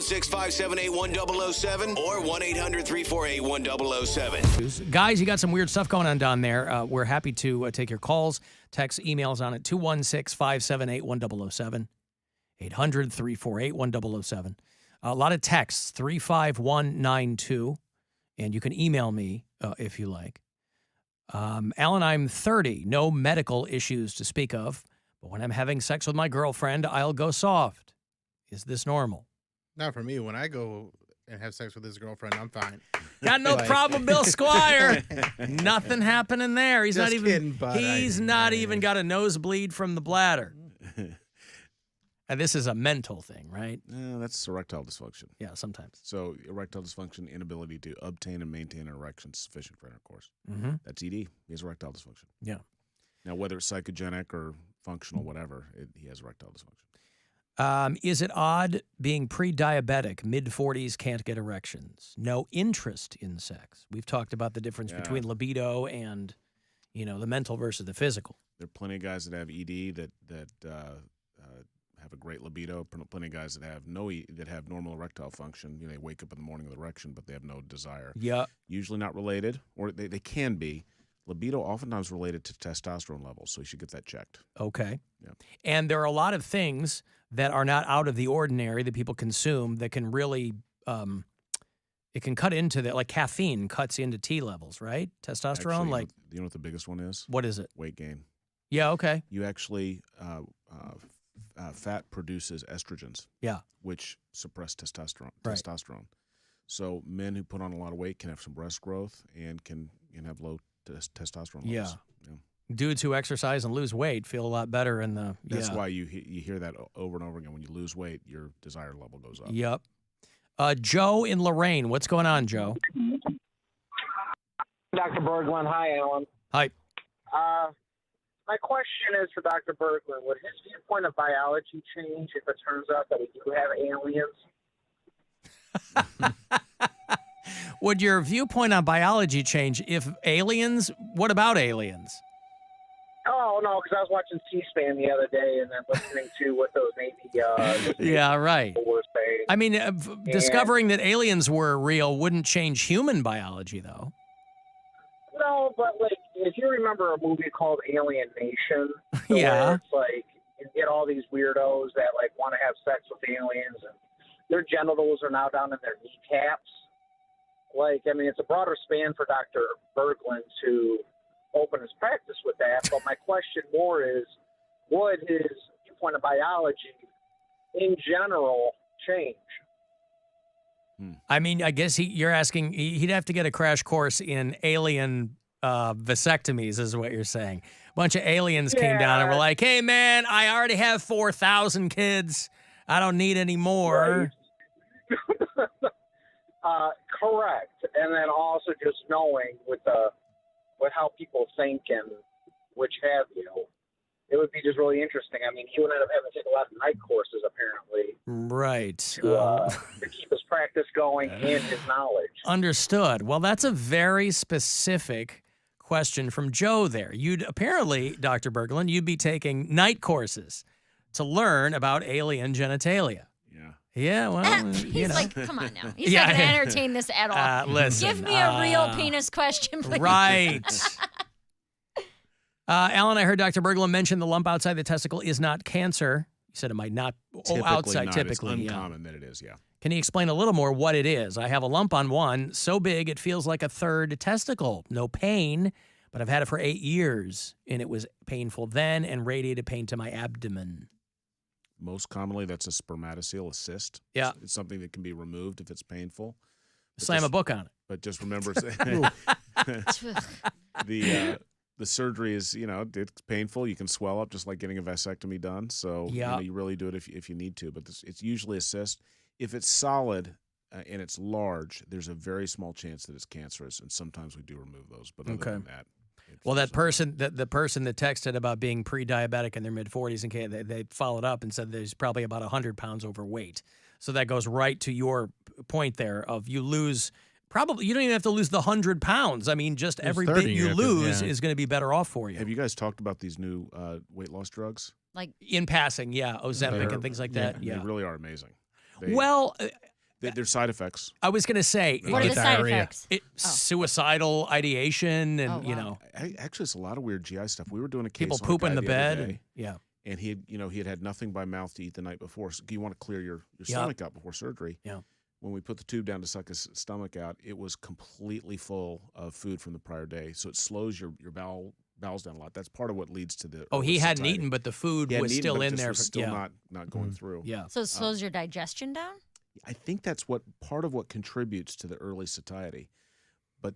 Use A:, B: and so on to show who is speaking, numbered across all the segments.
A: 216-578-1007 or 1-800-348-1007.
B: Guys, you got some weird stuff going on down there. We're happy to take your calls, texts, emails on it. 216-578-1007. 800-348-1007. A lot of texts, 35192. And you can email me if you like. Alan, I'm 30. No medical issues to speak of. But when I'm having sex with my girlfriend, I'll go soft. Is this normal?
C: Not for me. When I go and have sex with his girlfriend, I'm fine.
B: Got no problem, Bill Squire. Nothing happening there. He's
C: Just
B: not even.
C: kidding, bud.
B: He's not even got a nosebleed from the bladder. And this is a mental thing, right?
D: That's erectile dysfunction.
B: Yeah, sometimes.
D: So erectile dysfunction, inability to obtain and maintain an erection sufficient for intercourse.
B: Mm-hmm.
D: That's ED. He has erectile dysfunction.
B: Yeah.
D: Now, whether it's psychogenic or functional, whatever, he has erectile dysfunction.
B: Is it odd being pre-diabetic, mid-40s, can't get erections? No interest in sex. We've talked about the difference between libido and, the mental versus the physical.
D: There are plenty of guys that have ED that have a great libido. Plenty of guys that have that have normal erectile function. They wake up in the morning with erection, but they have no desire.
B: Yeah.
D: Usually not related, or they can be. Libido oftentimes related to testosterone levels, so you should get that checked.
B: Okay.
D: Yeah.
B: And there are a lot of things that are not out of the ordinary that people consume that can really, it can cut into that, like caffeine cuts into T levels, right? Testosterone,
D: Actually, you know what the biggest one is?
B: What is it?
D: Weight gain.
B: Yeah, okay.
D: You actually, fat produces estrogens.
B: Yeah.
D: Which suppress testosterone.
B: Right.
D: Testosterone. So men who put on a lot of weight can have some breast growth and can have low testosterone levels.
B: Yeah. Dudes who exercise and lose weight feel a lot better in the.
D: That's why you hear that over and over again. When you lose weight, your desire level goes up.
B: Yep. Joe in Lorraine. What's going on, Joe?
E: Dr. Berglund. Hi, Alan.
B: Hi.
E: My question is for Dr. Berglund. Would his viewpoint of biology change if it turns out that we do have aliens?
B: Would your viewpoint on biology change if aliens? What about aliens?
E: Oh, no, because I was watching C-SPAN the other day and then listening to what those Navy
B: yeah, right.
E: were saying.
B: I mean, discovering that aliens were real wouldn't change human biology, though.
E: No, but, if you remember a movie called Alien Nation,
B: yeah.
E: where it's you get all these weirdos that, want to have sex with aliens, and their genitals are now down in their kneecaps. It's a broader span for Dr. Berglund to open his practice with that, but my question more is, would his viewpoint of biology in general change?
B: I mean, I guess you're asking, he'd have to get a crash course in alien vasectomies is what you're saying. A bunch of aliens came down and were like, hey, man, I already have 4,000 kids. I don't need any more.
E: Right. Correct. And then also just knowing with how people think and which have you, it would be just really interesting. I mean, he would end up having to take a lot of night courses, apparently.
B: Right.
E: To keep his practice going and his knowledge.
B: Understood. Well, that's a very specific question from Joe there. You'd apparently, Dr. Berglund, you'd be taking night courses to learn about alien genitalia. Yeah, well,
F: he's like, come on now. He's not going to entertain this at all.
B: Listen,
F: give me a real penis question, please.
B: Right. Alan, I heard Dr. Berglund mention the lump outside the testicle is not cancer. You said it might not. Outside, typically.
D: It's uncommon that it is, yeah.
B: Can you explain a little more what it is? I have a lump on one, so big it feels like a third testicle. No pain, but I've had it for 8 years, and it was painful then and radiated pain to my abdomen.
D: Most commonly, that's a spermatocele, a cyst.
B: Yeah.
D: It's something that can be removed if it's painful.
B: Slam a book on it.
D: But just remember, the surgery is, it's painful. You can swell up just like getting a vasectomy done. So you really do it if you need to. But it's usually a cyst. If it's solid and it's large, there's a very small chance that it's cancerous. And sometimes we do remove those. But other than that.
B: Well, the person that texted about being pre-diabetic in their mid-40s, and they followed up and said there's probably about 100 pounds overweight. So that goes right to your point there of you lose probably, you don't even have to lose the 100 pounds. I mean, just every bit you lose is going to be better off for you.
D: Have you guys talked about these new weight loss drugs?
F: Like
B: in passing, Ozempic and things like that.
D: They really are amazing. There's side effects.
B: I was going to say,
F: What are the side
C: Diarrhea.
F: effects?
B: suicidal ideation, and
F: wow.
D: Actually, it's a lot of weird GI stuff. We were doing a case
B: people
D: on a
B: poop
D: guy
B: in the
D: other
B: bed.
D: day,
B: And, yeah.
D: and he had nothing by mouth to eat the night before. So you want to clear your stomach out before surgery.
B: Yeah.
D: When we put the tube down to suck his stomach out, it was completely full of food from the prior day. So it slows your bowels down a lot. That's part of what leads to the.
B: Oh, he
D: early
B: hadn't
D: satiety.
B: eaten, but the food
D: He hadn't
B: was
D: eaten,
B: still
D: but it
B: in
D: just
B: there.
D: was still not going through.
B: Yeah.
F: So it slows your digestion down?
D: I think that's part of what contributes to the early satiety. But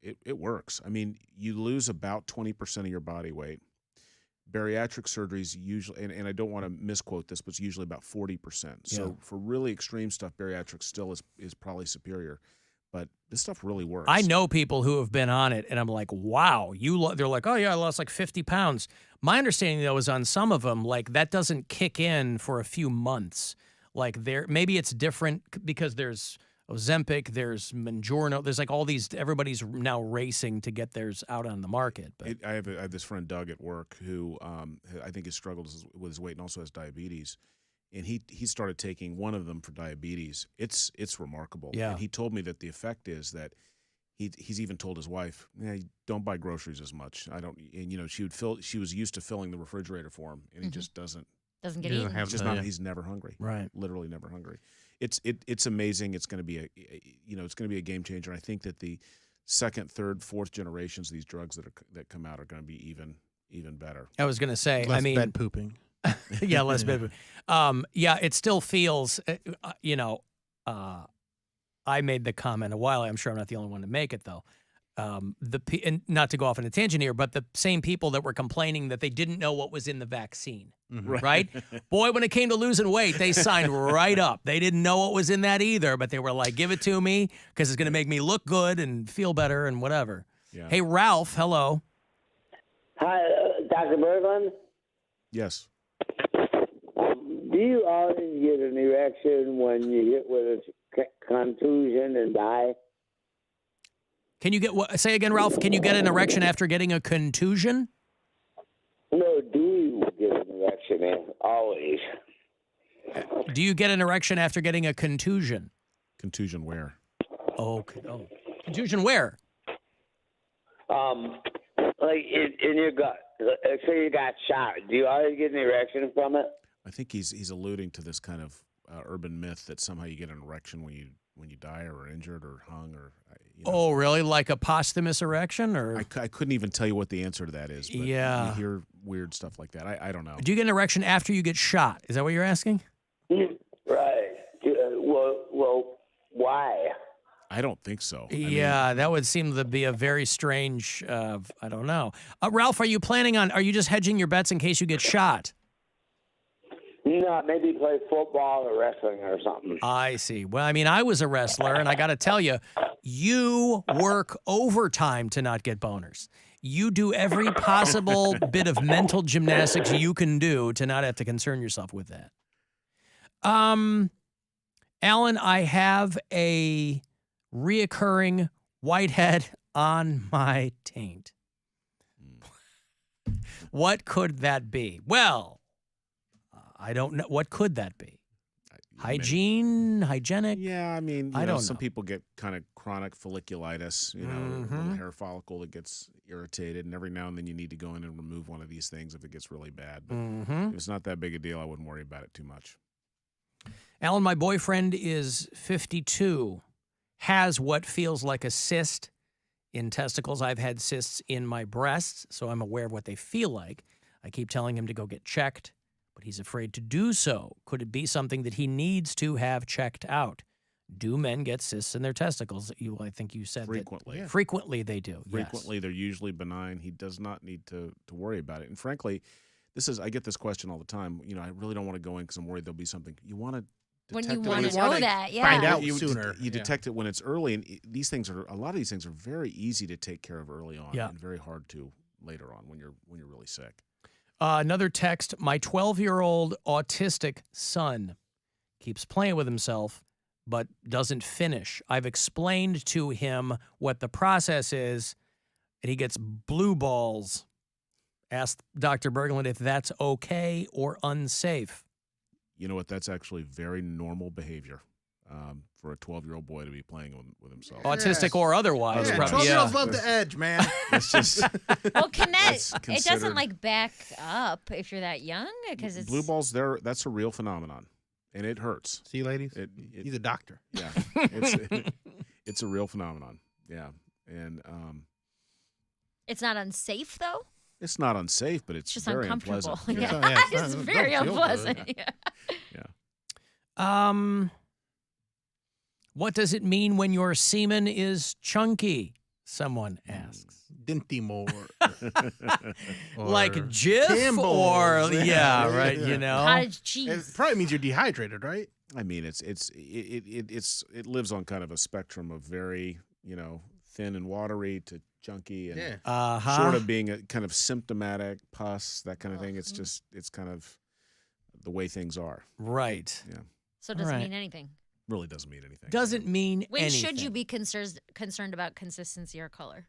D: it works. I mean, you lose about 20% of your body weight. Bariatric surgeries usually, and I don't want to misquote this, but it's usually about 40%. So for really extreme stuff, bariatric still is probably superior. But this stuff really works.
B: I know people who have been on it, and I'm like, wow, they're like, oh, yeah, I lost like 50 pounds. My understanding, though, is on some of them, like that doesn't kick in for a few months. Like maybe it's different because there's Ozempic, there's Mounjaro, there's like all these, everybody's now racing to get theirs out on the market. But
D: I have this friend, Doug, at work who I think has struggled with his weight and also has diabetes. And he started taking one of them for diabetes. It's remarkable.
B: Yeah.
D: And he told me that the effect is that he's even told his wife, don't buy groceries as much. I don't, and she was used to filling the refrigerator for him, and he just doesn't
F: get
C: He doesn't
F: eaten.
C: have
D: he's never hungry.
B: Right.
D: Literally never hungry. It's amazing. It's going to be it's going to be a game changer. And I think that the second, third, fourth generations of these drugs that come out are going to be even better.
B: I was going to say,
C: Less
B: I mean,
C: bed pooping.
B: yeah, less bed. Yeah, it still feels, I made the comment a while. I'm sure I'm not the only one to make it though. And not to go off on a tangent here, but the same people that were complaining that they didn't know what was in the vaccine, right? Boy, when it came to losing weight, they signed right up. They didn't know what was in that either, but they were like, give it to me because it's going to make me look good and feel better and whatever.
D: Yeah.
B: Hey, Ralph, hello.
A: Hi, Dr. Berglund.
D: Yes.
A: Do you always get an erection when you hit with a contusion and die?
B: Can you say again, Ralph, can you get an erection after getting a contusion?
A: No, do you get an erection? Always.
B: Do you get an erection after getting a contusion?
D: Contusion where?
B: Oh, contusion where?
A: Like in your gut. Say you got shot. Do you always get an erection from it?
D: I think he's alluding to this kind of urban myth that somehow you get an erection when you die or are injured or hung or.
B: Oh, really? Like a posthumous erection, or
D: I couldn't even tell you what the answer to that is. But
B: Yeah.
D: you hear weird stuff like that. I don't know.
B: do you get an erection after you get shot? Is that what you're asking?
A: Right. Well, why?
D: I don't think so.
B: Yeah, that would seem to be a very strange. I don't know. Ralph, are you just hedging your bets in case you get shot?
A: No, maybe play football or wrestling or something.
B: I see. Well, I mean, I was a wrestler, and I got to tell you, you work overtime to not get boners. You do every possible bit of mental gymnastics you can do to not have to concern yourself with that. Alan, I have a reoccurring whitehead on my taint. What could that be? Well, I don't know. What could that be? Hygienic?
D: Yeah, I mean,
B: I don't
D: some
B: know.
D: people get kind of chronic folliculitis, a little hair follicle that gets irritated, and every now and then you need to go in and remove one of these things if it gets really bad. But if it's not that big a deal, I wouldn't worry about it too much.
B: Alan, my boyfriend is 52, has what feels like a cyst in testicles. I've had cysts in my breasts, so I'm aware of what they feel like. I keep telling him to go get checked, but he's afraid to do so. Could it be something that he needs to have checked out? Do men get cysts in their testicles? I think you said
D: Frequently.
B: that frequently they do.
D: Frequently, they're usually benign. He does not need to worry about it. And frankly, I get this question all the time. I really don't want to go in because I'm worried there'll be something. You want to
F: When
D: detect
F: you
D: it
F: want to know that, yeah.
C: find out
D: you
C: sooner.
D: You detect it when it's early, and a lot of these things are very easy to take care of early on, and very hard to later on when you're really sick.
B: Another text, my 12-year-old autistic son keeps playing with himself but doesn't finish. I've explained to him what the process is, and he gets blue balls. Asked Dr. Berglund if that's okay or unsafe.
D: you know what? That's actually very normal behavior for a 12-year-old boy to be playing with himself.
B: Autistic or otherwise.
C: Yeah,
B: probably.
C: 12-year-olds love the edge, man.
D: It's just
F: Well,
D: that's
F: it
D: considered-
F: doesn't like back up if you're that young because it's
D: blue balls. That's a real phenomenon, and it hurts.
C: See, ladies, he's a doctor.
D: Yeah, it's a real phenomenon. Yeah, and
F: it's not unsafe though.
D: it's not unsafe, but it's
F: It's just
D: very
F: uncomfortable.
D: unpleasant.
F: Yeah,
C: Yeah, it's
F: it's
C: not-
F: very
C: don't feel
F: unpleasant.
C: good.
F: Yeah.
B: What does it mean when your semen is chunky? Someone asks.
C: Dinty-more.
B: Like
C: Or
B: Jif
C: Campbell's.
B: or right,
C: Yeah.
B: you know.
F: Cottage
C: It
F: cheese.
C: probably means you're dehydrated, right?
D: I mean, it lives on kind of a spectrum of very thin and watery to chunky and
C: Yeah.
D: short of being a kind of symptomatic pus, that kind of thing. It's just it's kind of the way things are.
B: Right.
D: Yeah,
F: So it doesn't
B: Right.
F: mean anything.
D: really doesn't mean anything.
B: Doesn't mean
F: When
B: anything.
F: should you be concerned about consistency or color?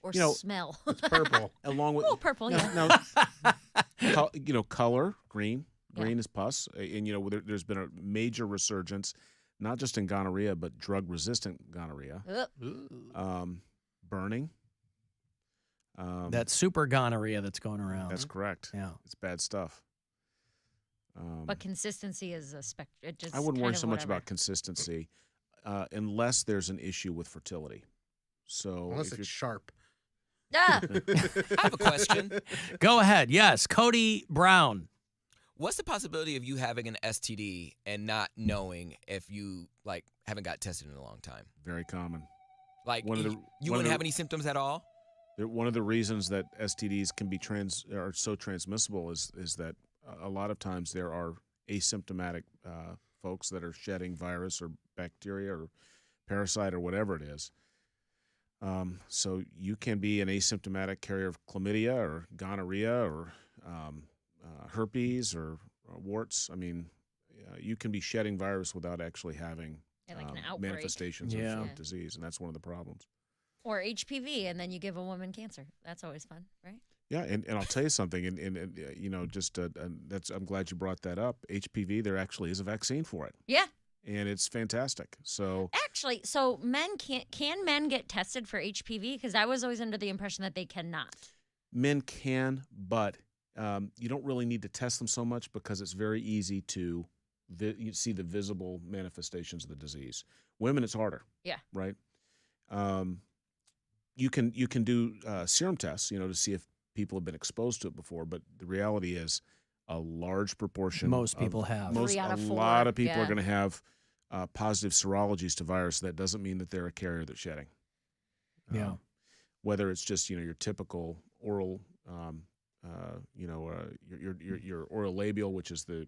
F: Or
D: You know,
F: smell?
C: It's purple.
D: Along with
F: Oh, purple, yeah.
D: no, color green.
F: Yeah.
D: Green is pus, and there's been a major resurgence, not just in gonorrhea but drug-resistant gonorrhea,
F: Ugh.
D: burning.
B: that super gonorrhea that's going around.
D: That's correct.
B: Yeah.
D: It's bad stuff.
F: But consistency is a spectrum.
D: I wouldn't worry so much about consistency unless there's an issue with fertility. So
C: Unless
D: if
C: it's sharp.
F: Ah!
G: I have a question.
B: Go ahead. Yes, Cody Brown.
G: What's the possibility of you having an STD and not knowing if you haven't got tested in a long time?
D: very common.
G: Like
D: One of the-
G: you
D: one of
G: wouldn't
D: the-
G: have any symptoms at all?
D: One of the reasons that STDs can be are so transmissible is that a lot of times there are asymptomatic folks that are shedding virus or bacteria or parasite or whatever it is. So you can be an asymptomatic carrier of chlamydia or gonorrhea or herpes or warts. I mean, you can be shedding virus without actually having
F: Yeah, like an outbreak.
D: manifestations
B: Yeah.
D: of disease, and that's one of the problems.
F: Or HPV, and then you give a woman cancer. That's always fun, right?
D: Yeah, and I'll tell you something, and I'm glad you brought that up. HPV, there actually is a vaccine for it,
F: Yeah.
D: and it's fantastic. So
F: Actually, so men can men get tested for HPV? Because I was always under the impression that they cannot.
D: men can, but you don't really need to test them so much because it's very easy to you see the visible manifestations of the disease. Women, it's harder.
F: Yeah.
D: Right. You can do serum tests, to see if people have been exposed to it before, but the reality is a large proportion.
B: Most people have.
F: 3 out
D: A
F: of 4,
D: lot of people
F: yeah.
D: are going to have positive serologies to virus. That doesn't mean that they're a carrier that's shedding.
B: Yeah.
D: Whether it's just your typical oral, your oral labial, which is the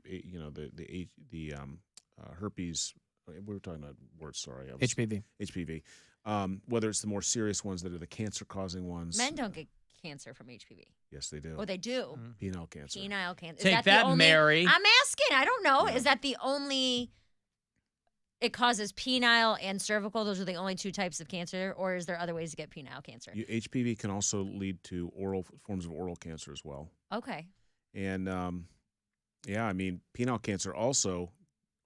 D: herpes. We were talking about words. Sorry,
B: HPV.
D: HPV. Whether it's the more serious ones that are the cancer-causing ones.
F: Men don't get cancer from HPV.
D: Yes, they do.
F: Oh, they do.
D: Penile cancer.
F: Penile cancer. Is
B: Take
F: the
B: that,
F: only-
B: Mary.
F: I'm asking. I don't know.
D: Yeah.
F: Is that the only? It causes penile and cervical. Those are the only 2 types of cancer, or is there other ways to get penile cancer?
D: HPV can also lead to oral forms of oral cancer as well.
F: Okay.
D: And penile cancer also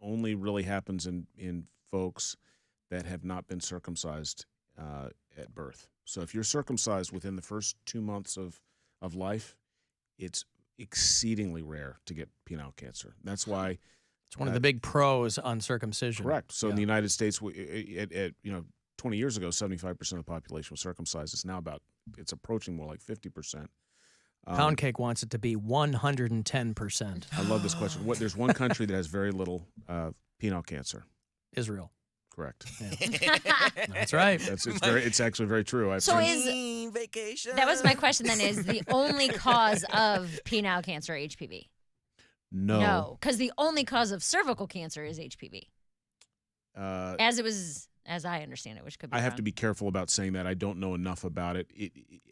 D: only really happens in folks that have not been circumcised at birth. So if you're circumcised within the first 2 months of life, it's exceedingly rare to get penile cancer. That's why
B: It's one of the big pros on circumcision.
D: correct. So in
B: Yeah.
D: the United States, at 20 years ago, 75% of the population was circumcised. It's now it's approaching more like 50%.
B: Poundcake wants it to be 110%.
D: I love this question. There's one country that has very little penile cancer.
B: Israel.
D: Correct.
B: That's right.
D: It's actually very true. I've
F: So
D: friends-
F: is
G: Vacation.
F: that was my question? Then is the only cause of penile cancer HPV?
D: no.
F: because the only cause of cervical cancer is HPV, as I understand it, which could be.
D: I have
F: wrong.
D: to be careful about saying that. I don't know enough about it.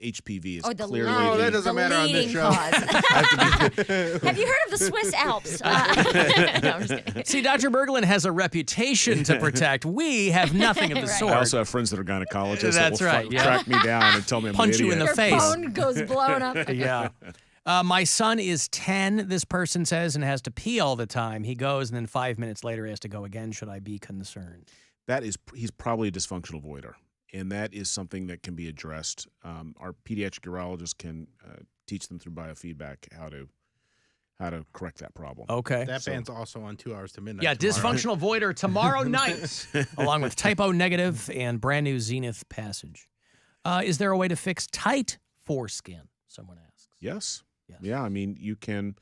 D: HPV is
F: Oh, the
D: clearly.
C: No, that
F: the
C: doesn't matter on this
F: leading
C: show.
F: cause. Have you heard of the Swiss Alps? No, I'm just kidding.
B: See, Dr. Berglund has a reputation to protect. We have nothing of the
F: Right.
B: sort.
D: I also have friends that are gynecologists
B: That's
D: that will
B: right, yeah.
D: track me down and tell me I'm
B: Punch
D: an
B: you in
D: idiot.
B: the
F: Your
B: face.
F: phone goes blown up.
B: Yeah. My son is 10, this person says, and has to pee all the time. He goes, and then 5 minutes later he has to go again. Should I be concerned?
D: He's probably a dysfunctional voider, and that is something that can be addressed. Our pediatric urologist can teach them through biofeedback how to correct that problem.
B: Okay.
C: That band's also on 2 Hours to Midnight.
B: Yeah,
C: tomorrow.
B: Dysfunctional Voider tomorrow night, along with Typo Negative and brand new Zenith Passage. Is there a way to fix tight foreskin? Someone asks.
D: Yes.
B: Yes.
D: Yeah, I mean, you can.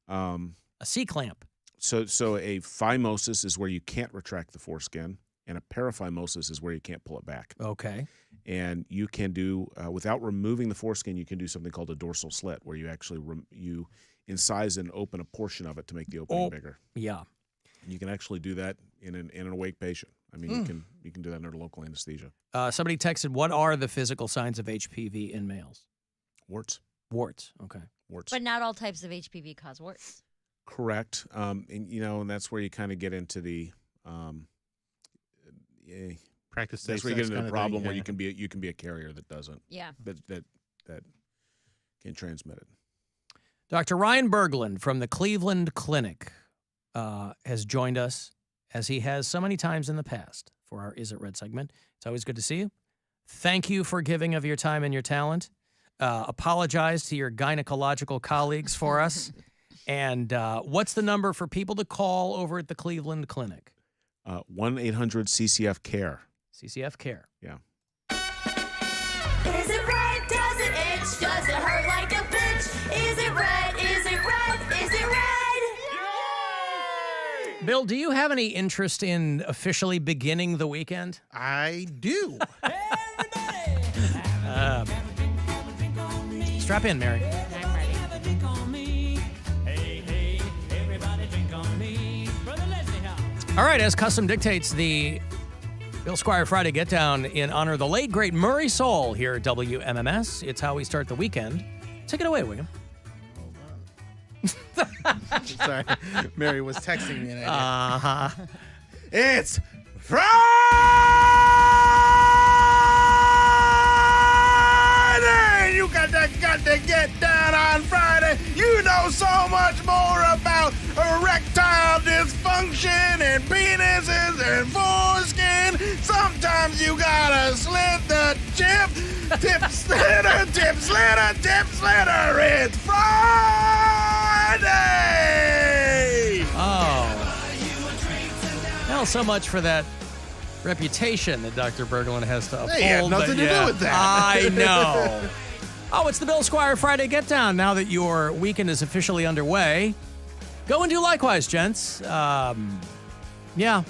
B: A C-clamp.
D: So a phimosis is where you can't retract the foreskin, and a paraphimosis is where you can't pull it back.
B: Okay.
D: And you can do, without removing the foreskin, you can do something called a dorsal slit, where you actually you incise and open a portion of it to make the opening bigger.
B: Yeah.
D: And you can actually do that in an awake patient. I mean, you can do that under local anesthesia.
B: Somebody texted, what are the physical signs of HPV in males?
D: Warts.
B: Warts. Okay.
D: Warts.
F: But not all types of HPV cause warts.
D: Correct. And that's where you kind of get into the
C: Practice
D: that's
C: safe
D: where you get
C: sex
D: into
C: kind
D: the
C: of
D: problem
C: thing,
D: where
C: yeah.
D: you can be a carrier that doesn't.
F: Yeah.
D: That can transmit it.
B: Dr. Ryan Berglund from the Cleveland Clinic has joined us, as he has so many times in the past, for our Is It Red segment. It's always good to see you. Thank you for giving of your time and your talent. Apologize to your gynecological colleagues for us. And what's the number for people to call over at the Cleveland Clinic?
D: 1-800-CCF-CARE.
B: CCF Care.
D: Yeah.
H: Is it red? Does it itch? Does it hurt like a bitch? Is it red? Is it red? Is it red? Yay!
B: Bill, do you have any interest in officially beginning the weekend?
C: I do.
B: Strap in, Mary.
F: I'm ready.
B: All right, as custom dictates, the Bill Squire Friday Get Down in honor of the late, great Murray Soul here at WMMS. It's how we start the weekend. Take it away, Wiggum.
C: Sorry. Mary was texting me. And
B: Uh-huh.
C: It's Friday! You got to get down on Friday. You know so much more about erectile dysfunction and penises and foreskin. Sometimes you gotta slit the tip. Tip slitter, tip slitter, tip slitter. It's Friday!
B: Oh. Well, so much for that reputation that Dr. Berglund has to uphold.
C: Hey, had nothing
B: but
C: to do with that.
B: I know. Oh, it's the Bill Squire Friday Get Down. Now that your weekend is officially underway, go and do likewise, gents. Yeah,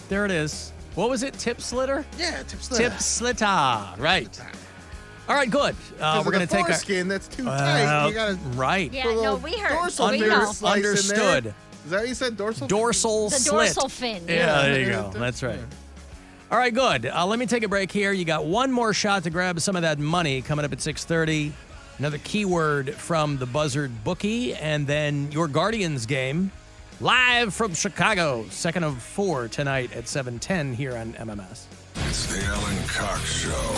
B: there it is. What was it? Tip slitter?
C: Yeah, tip slitter.
B: Tip slitter. Right. All right, good. We're going to take our
C: foreskin that's too tight. You gotta
B: right.
F: Yeah, no, we heard.
C: dorsal
F: We
C: fin
F: know.
C: slice in there.
B: Understood.
C: Is that what you said? Dorsal?
B: Dorsal
F: The
B: slit.
F: dorsal fin.
B: Yeah, there you go. That's right. All right, good. Let me take a break here. You got one more shot to grab some of that money coming up at 6:30. Another keyword from the Buzzard bookie, and then your Guardians game live from Chicago. Second of 4 tonight at 7:10 here on MMS.
I: It's the Alan Cox Show.